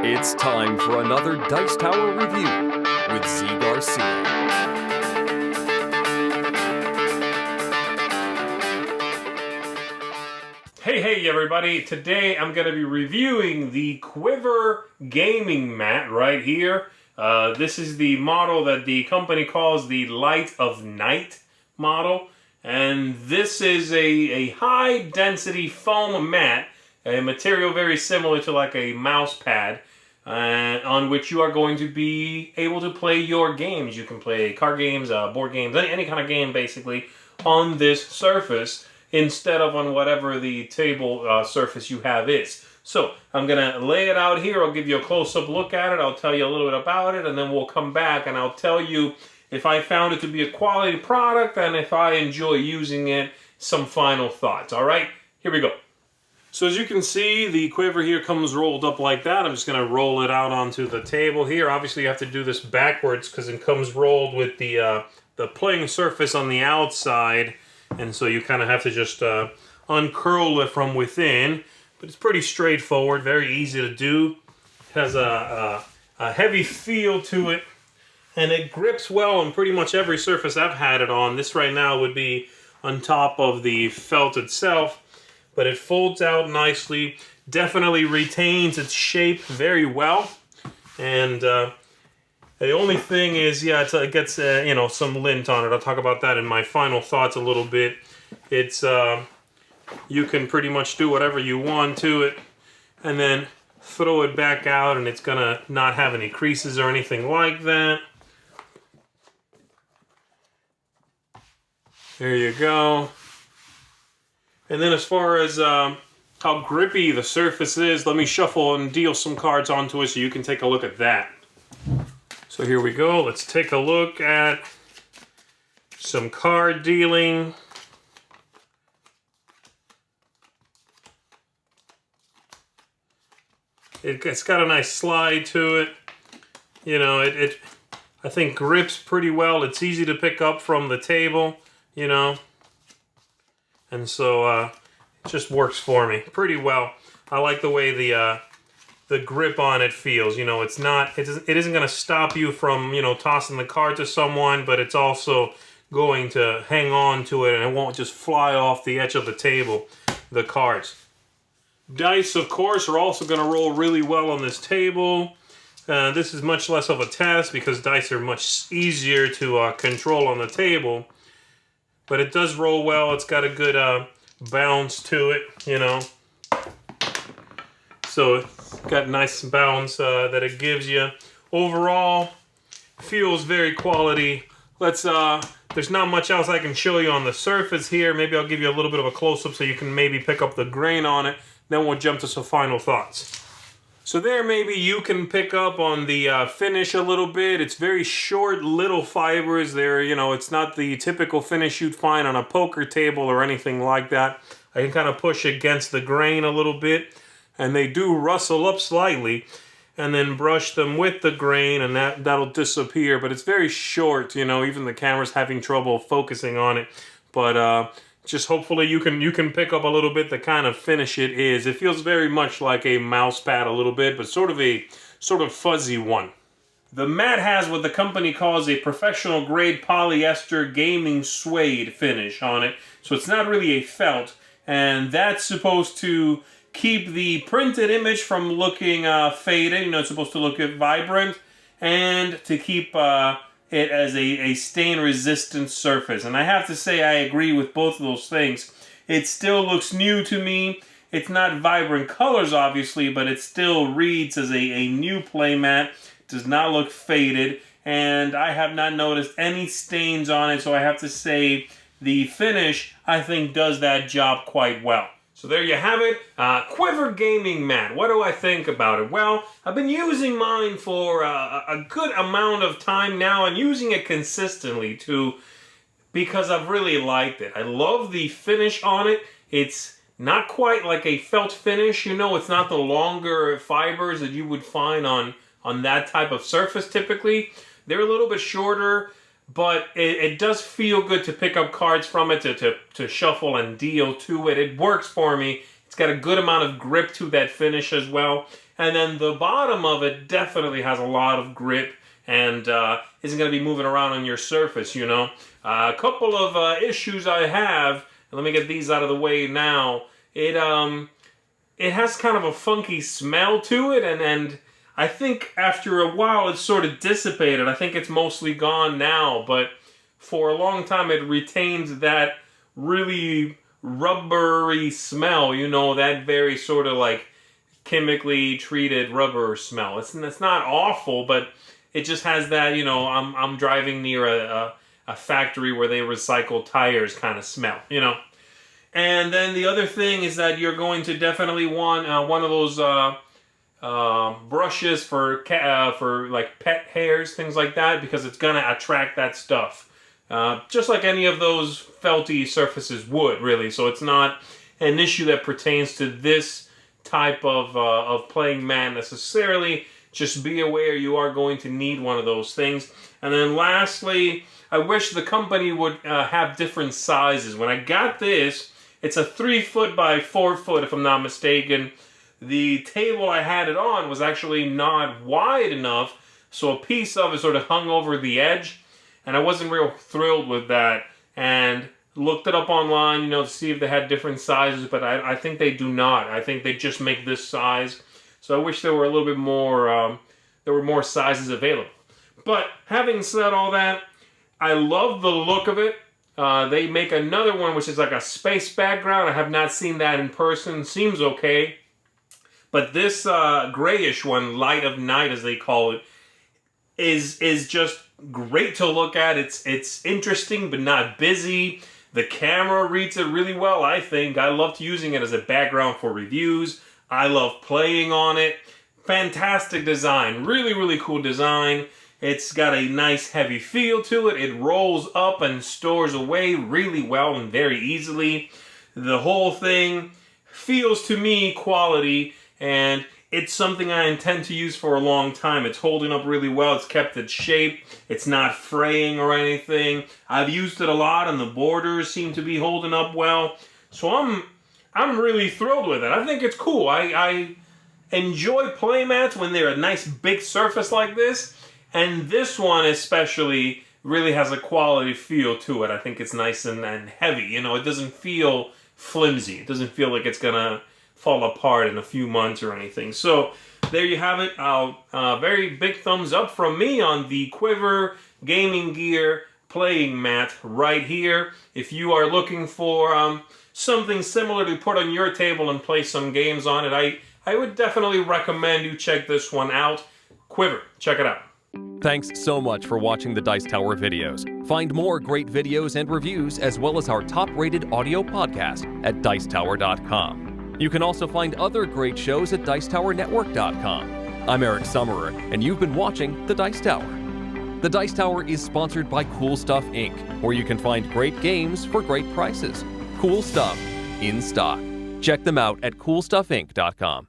It's time for another Dice Tower review with Z Garcia. Hey everybody, today I'm going to be reviewing the Quiver Gaming Mat right here. This is the model that the company calls the Light of Night model. And this is a high density foam mat, a material very similar to like a mouse pad, on which you are going to be able to play your games. You can play card games, board games, any kind of game basically on this surface, instead of on whatever the table surface you have is. So I'm going to lay it out here. I'll give you a close-up look at it. I'll tell you a little bit about it, and then we'll come back and I'll tell you if I found it to be a quality product and if I enjoy using it, some final thoughts. All right, here we go. So as you can see, the Quiver here comes rolled up like that. I'm just going to roll it out onto the table here. Obviously you have to do this backwards because it comes rolled with the playing surface on the outside. And so you kind of have to just uncurl it from within. But it's pretty straightforward, very easy to do. It has a heavy feel to it. And it grips well on pretty much every surface I've had it on. This right now would be on top of the felt itself. But it folds out nicely. Definitely retains its shape very well. And the only thing is, yeah, it gets some lint on it. I'll talk about that in my final thoughts a little bit. It's you can pretty much do whatever you want to it, and then throw it back out, and it's gonna not have any creases or anything like that. There you go. And then as far as how grippy the surface is, let me shuffle and deal some cards onto it so you can take a look at that. So here we go. Let's take a look at some card dealing. It's got a nice slide to it. You know, it I think grips pretty well. It's easy to pick up from the table, you know. And so it just works for me pretty well. I like the way the grip on it feels. You know, it isn't going to stop you from, you know, tossing the card to someone, but it's also going to hang on to it and it won't just fly off the edge of the table, the cards. Dice, of course, are also going to roll really well on this table. This is much less of a test because dice are much easier to control on the table. But it does roll well. It's got a good bounce to it, you know. So it's got nice bounce that it gives you. Overall, feels very quality. There's not much else I can show you on the surface here. Maybe I'll give you a little bit of a close-up so you can maybe pick up the grain on it. Then we'll jump to some final thoughts. So there, maybe you can pick up on the finish a little bit. It's very short, little fibers there. You know, it's not the typical finish you'd find on a poker table or anything like that. I can kind of push against the grain a little bit, and they do rustle up slightly, and then brush them with the grain, and that'll disappear. But it's very short, you know, even the camera's having trouble focusing on it. But just hopefully you can pick up a little bit the kind of finish it is. It feels very much like a mouse pad a little bit, but sort of fuzzy one. The mat has what the company calls a professional grade polyester gaming suede finish on it. So it's not really a felt, and that's supposed to keep the printed image from looking faded. You know, it's supposed to look vibrant, and to keep it as a stain-resistant surface. And I have to say I agree with both of those things. It still looks new to me. It's not vibrant colors, obviously, but it still reads as a new playmat. Does not look faded, and I have not noticed any stains on it, so I have to say the finish, I think, does that job quite well. So there you have it, Quiver Gaming Mat. What do I think about it? Well, I've been using mine for a good amount of time now and using it consistently too because I've really liked it. I love the finish on it. It's not quite like a felt finish, you know, it's not the longer fibers that you would find on that type of surface typically. They're a little bit shorter, but it does feel good to pick up cards from it, to shuffle and deal to it. It works for me. It's got a good amount of grip to that finish as well. And then the bottom of it definitely has a lot of grip and isn't going to be moving around on your surface, you know. A couple of issues I have, and let me get these out of the way now. It has kind of a funky smell to it, and I think after a while it's sort of dissipated. I think it's mostly gone now, but for a long time it retains that really rubbery smell, you know, that very sort of like chemically treated rubber smell. It's not awful, but it just has that, you know, I'm driving near a factory where they recycle tires kind of smell, you know. And then the other thing is that you're going to definitely want one of those brushes for like pet hairs, things like that, because it's gonna attract that stuff. Just like any of those felty surfaces would, really. So it's not an issue that pertains to this type of playing mat necessarily. Just be aware you are going to need one of those things. And then lastly, I wish the company would have different sizes. When I got this, it's a 3 foot by 4 foot, if I'm not mistaken. The table I had it on was actually not wide enough, so a piece of it sort of hung over the edge, and I wasn't real thrilled with that. And looked it up online, you know, to see if they had different sizes, but I think they do not. I think they just make this size. So I wish there were a little bit more, there were more sizes available. But having said all that, I love the look of it. They make another one which is like a space background. I have not seen that in person. Seems okay. But this grayish one, Light of Night as they call it, is just great to look at. It's interesting but not busy. The camera reads it really well, I think. I loved using it as a background for reviews. I love playing on it. Fantastic design. Really, really cool design. It's got a nice heavy feel to it. It rolls up and stores away really well and very easily. The whole thing feels to me quality, and it's something I intend to use for a long time. It's holding up really well. It's kept its shape. It's not fraying or anything. I've used it a lot, and the borders seem to be holding up well. So I'm really thrilled with it. I think it's cool. I enjoy playmats when they're a nice big surface like this, and this one especially really has a quality feel to it. I think it's nice and heavy. You know, it doesn't feel flimsy. It doesn't feel like it's gonna fall apart in a few months or anything. So there you have it. Very big thumbs up from me on the Quiver Gaming Gear playing mat right here. If you are looking for something similar to put on your table and play some games on it, I would definitely recommend you check this one out. Quiver, check it out. Thanks so much for watching the Dice Tower videos. Find more great videos and reviews, as well as our top-rated audio podcast at Dicetower.com. You can also find other great shows at Dicetowernetwork.com. I'm Eric Summerer, and you've been watching The Dice Tower. The Dice Tower is sponsored by Cool Stuff Inc., where you can find great games for great prices. Cool stuff in stock. Check them out at CoolStuffInc.com.